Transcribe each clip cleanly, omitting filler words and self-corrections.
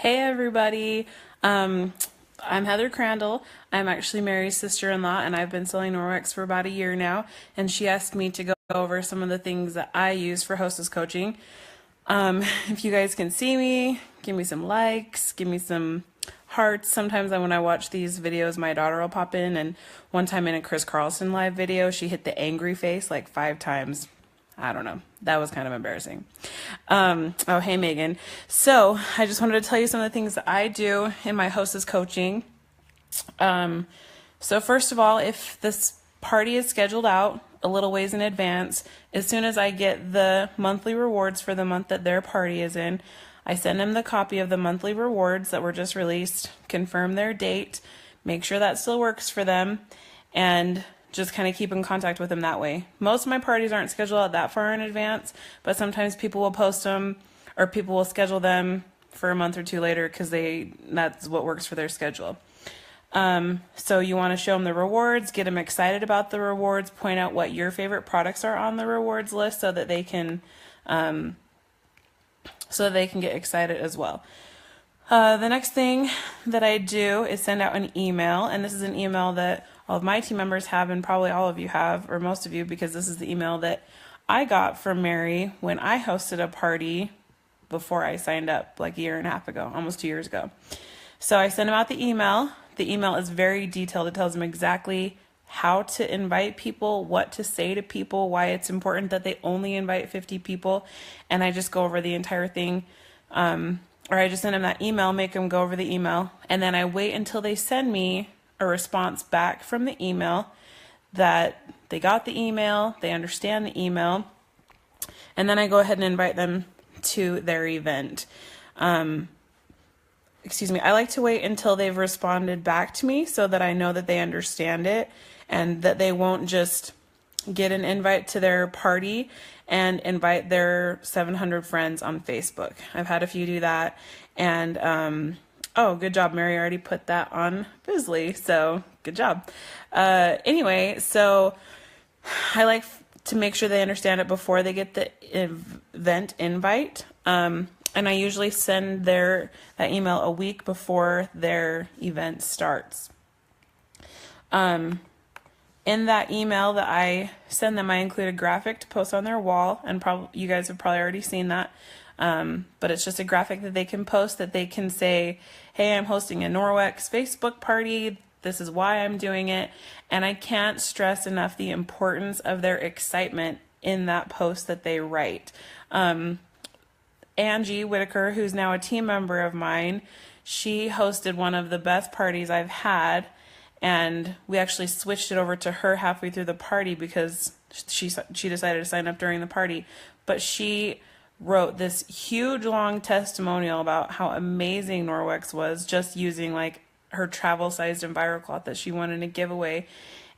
Hey everybody. I'm Heather Crandall. I'm actually Mary's sister-in-law, and I've been selling Norwex for about a year now. And she asked me to go over some of the things that I use for hostess coaching. If you guys can see me, give me some likes, give me some hearts. Sometimes when I watch these videos, my daughter will pop in, and one time in a Chris Carlson live video, she hit the angry face like 5 times. I don't know. That was kind of embarrassing. Oh, hey, Megan. So I just wanted to tell you some of the things that I do in my hostess coaching. So first of all, if this party is scheduled out a little ways in advance, as soon as I get the monthly rewards for the month that their party is in, I send them the copy of the monthly rewards that were just released, confirm their date, make sure that still works for them, and just kind of keep in contact with them that way. Most of my parties aren't scheduled out that far in advance, but sometimes people will post them or people will schedule them for a month or two later because that's what works for their schedule. So you want to show them the rewards, get them excited about the rewards, point out what your favorite products are on the rewards list so that they can get excited as well. The next thing that I do is send out an email, and this is an email that all of my team members have, and probably all of you have, or most of you, because this is the email that I got from Mary when I hosted a party before I signed up, like a year and a half ago, almost 2 years ago. So I send them out the email. The email is very detailed. It tells them exactly how to invite people, what to say to people, why it's important that they only invite 50 people, and I just go over the entire thing. Or I just send them that email, make them go over the email, and then I wait until they send me a response back from the email that they got the email, they understand the email, and then I go ahead and invite them to their event. I like to wait until they've responded back to me so that I know that they understand it and that they won't just get an invite to their party and invite their 700 friends on Facebook. I've had a few do that, and oh, good job, Mary. I already put that on Bizly, so good job. Anyway, so I like to make sure they understand it before they get the event invite. And I usually send that email a week before their event starts. In that email that I send them, I include a graphic to post on their wall, and you guys have probably already seen that. But it's just a graphic that they can post that they can say, hey, I'm hosting a Norwex Facebook party. This is why I'm doing it. And I can't stress enough the importance of their excitement in that post that they write. Angie Whitaker, who's now a team member of mine, she hosted one of the best parties I've had. And we actually switched it over to her halfway through the party because she decided to sign up during the party. But she wrote this huge long testimonial about how amazing Norwex was, just using like her travel sized EnviroCloth that she wanted to give away.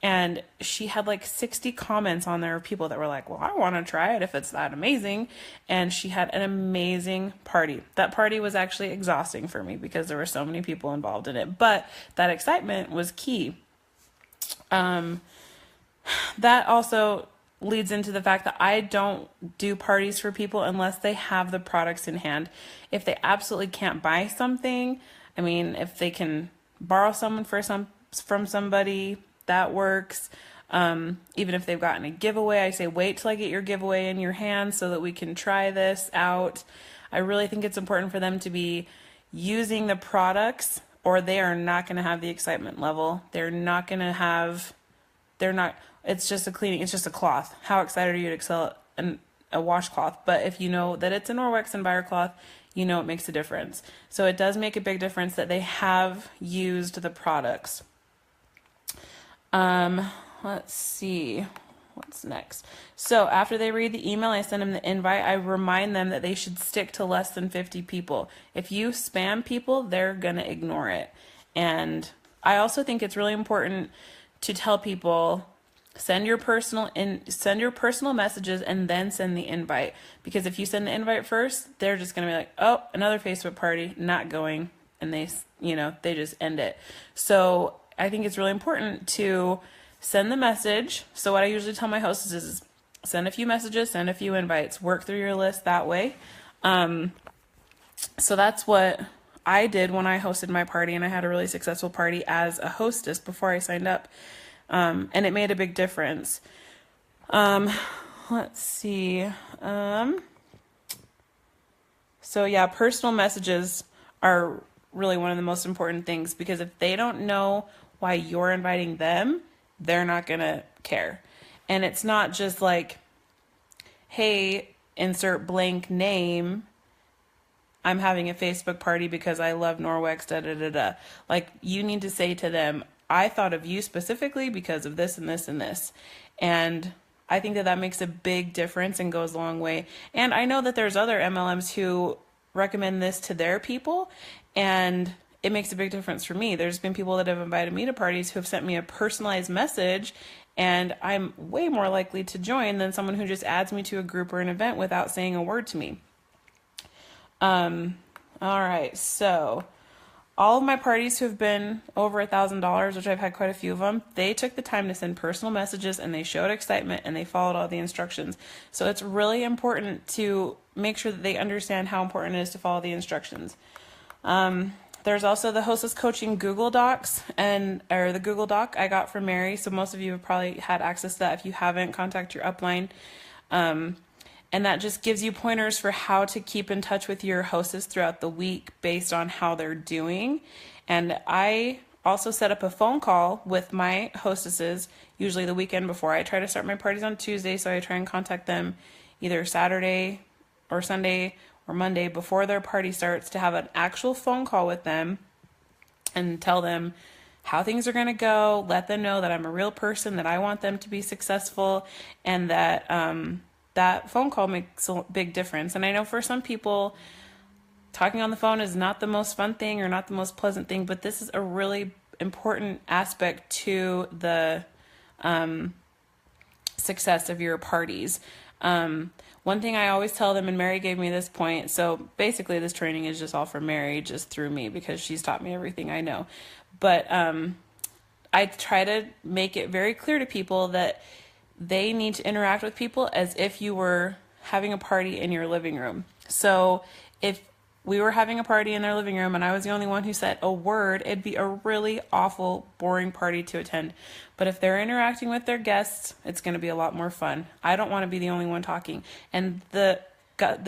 And she had like 60 comments on there of people that were like, well, I want to try it if it's that amazing. And she had an amazing party. That party was actually exhausting for me because there were so many people involved in it, but that excitement was key. That also leads into the fact that I don't do parties for people unless they have the products in hand. If they absolutely can't buy something, I mean, if they can borrow someone from somebody, that works. Even if they've gotten a giveaway, I say wait till I get your giveaway in your hands so that we can try this out. I really think it's important for them to be using the products, or they are not going to have the excitement level. It's just a cloth. How excited are you to sell a washcloth? But if you know that it's a Norwex EnviroCloth, you know it makes a difference. So it does make a big difference that they have used the products. Let's see what's next. So after they read the email, I send them the invite. I remind them that they should stick to less than 50 people. If you spam people, they're gonna ignore it. And I also think it's really important to tell people, send your personal messages and then send the invite, because if you send the invite first, they're just gonna be like, oh, another Facebook party, not going, and they just end it. So I think it's really important to send the message. So what I usually tell my hosts is send a few messages, send a few invites, work through your list that way. So that's what I did when I hosted my party, and I had a really successful party as a hostess before I signed up. And it made a big difference. Let's see. So yeah, personal messages are really one of the most important things, because if they don't know why you're inviting them, they're not gonna care. And it's not just like, hey, insert blank name, I'm having a Facebook party because I love Norwex, da da da da. Like, you need to say to them, I thought of you specifically because of this and this and this. And I think that that makes a big difference and goes a long way. And I know that there's other MLMs who recommend this to their people, and it makes a big difference for me. There's been people that have invited me to parties who have sent me a personalized message, and I'm way more likely to join than someone who just adds me to a group or an event without saying a word to me. All right, so all of my parties who have been over $1,000, which I've had quite a few of them, they took the time to send personal messages, and they showed excitement, and they followed all the instructions. So it's really important to make sure that they understand how important it is to follow the instructions. There's also the Hostess Coaching Google Docs, or the Google Doc I got from Mary. So most of you have probably had access to that. If you haven't, contact your upline. And that just gives you pointers for how to keep in touch with your hostess throughout the week based on how they're doing. And I also set up a phone call with my hostesses, usually the weekend before. I try to start my parties on Tuesday, so I try and contact them either Saturday or Sunday or Monday before their party starts to have an actual phone call with them and tell them how things are going to go, let them know that I'm a real person, that I want them to be successful, and that that phone call makes a big difference. And I know for some people, talking on the phone is not the most fun thing or not the most pleasant thing, but this is a really important aspect to the success of your parties. One thing I always tell them, and Mary gave me this point, so basically this training is just all for Mary, just through me, because she's taught me everything I know. But I try to make it very clear to people that they need to interact with people as if you were having a party in your living room. So if we were having a party in their living room and I was the only one who said a word, it'd be a really awful, boring party to attend. But if they're interacting with their guests, it's going to be a lot more fun. I don't want to be the only one talking. And the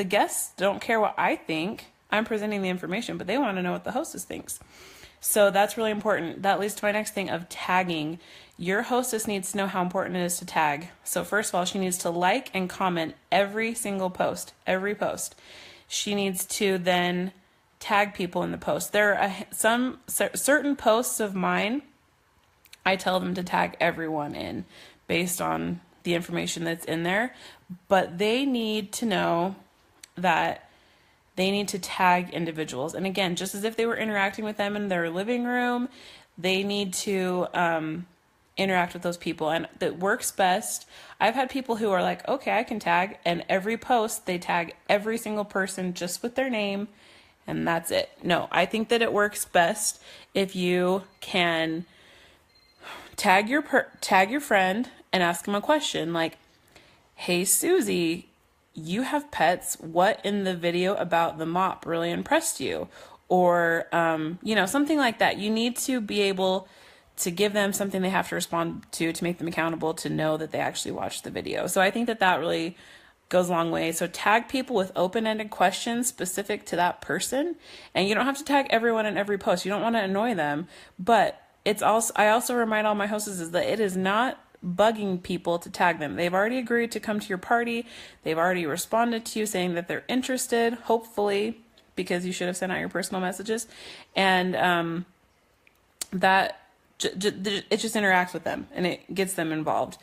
guests don't care what I think. I'm presenting the information, but they want to know what the hostess thinks. So that's really important. That leads to my next thing of tagging. Your hostess needs to know how important it is to tag. So first of all, she needs to like and comment every single post, every post. She needs to then tag people in the post. There are some certain posts of mine, I tell them to tag everyone in based on the information that's in there, but they need to know that they need to tag individuals. And again, just as if they were interacting with them in their living room, they need to interact with those people. And that works best. I've had people who are like, okay, I can tag, and every post they tag every single person just with their name, and that's it. No, I think that it works best if you can tag your friend and ask them a question like, hey Susie, you have pets. What in the video about the mop really impressed you? Or, something like that. You need to be able to give them something they have to respond to make them accountable, to know that they actually watched the video. So I think that that really goes a long way. So tag people with open-ended questions specific to that person. And you don't have to tag everyone in every post. You don't want to annoy them. But I also remind all my hostesses that it is not bugging people to tag them. They've already agreed to come to your party. They've already responded to you saying that they're interested, hopefully, because you should have sent out your personal messages. And it just interacts with them and it gets them involved.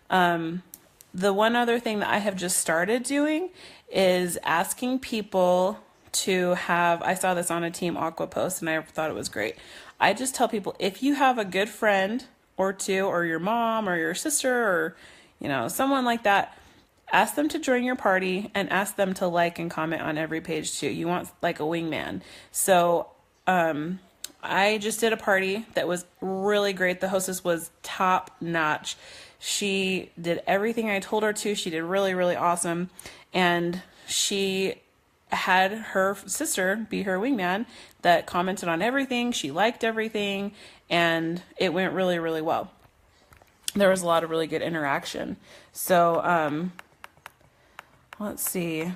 The one other thing that I have just started doing is asking people to have, I saw this on a Team Aqua post and I thought it was great. I just tell people, if you have a good friend or two, or your mom or your sister, or someone like that, ask them to join your party and ask them to like and comment on every page too. You want like a wingman. So I just did a party that was really great. The hostess was top notch. She did everything I told her to. She did really, really awesome. And she had her sister be her wingman that commented on everything. She liked everything, and it went really, really well. There was a lot of really good interaction. So, let's see.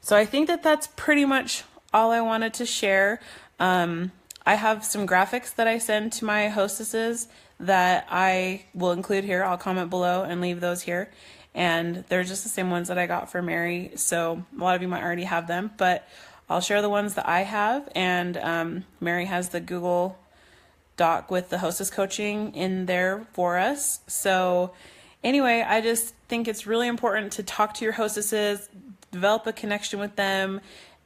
So I think that that's pretty much all I wanted to share. I have some graphics that I send to my hostesses that I will include here. I'll comment below and leave those here. And they're just the same ones that I got for Mary. So a lot of you might already have them, but I'll share the ones that I have. And Mary has the Google Doc with the hostess coaching in there for us. So anyway, I just think it's really important to talk to your hostesses, develop a connection with them.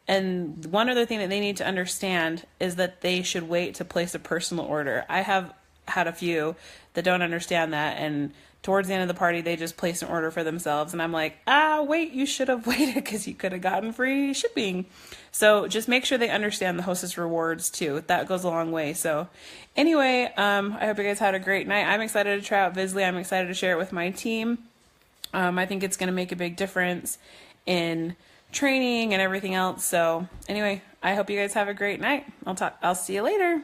And one other thing that they need to understand is that they should wait to place a personal order. I have had a few that don't understand that, and towards the end of the party they just place an order for themselves, and I'm like, wait, you should have waited because you could have gotten free shipping. So just make sure they understand the hostess rewards too. That goes a long way. So anyway, I hope you guys had a great night. I'm excited to try out Visly. I'm excited to share it with my team. I think it's going to make a big difference in training and everything else. So anyway, I hope you guys have a great night. I'll see you later.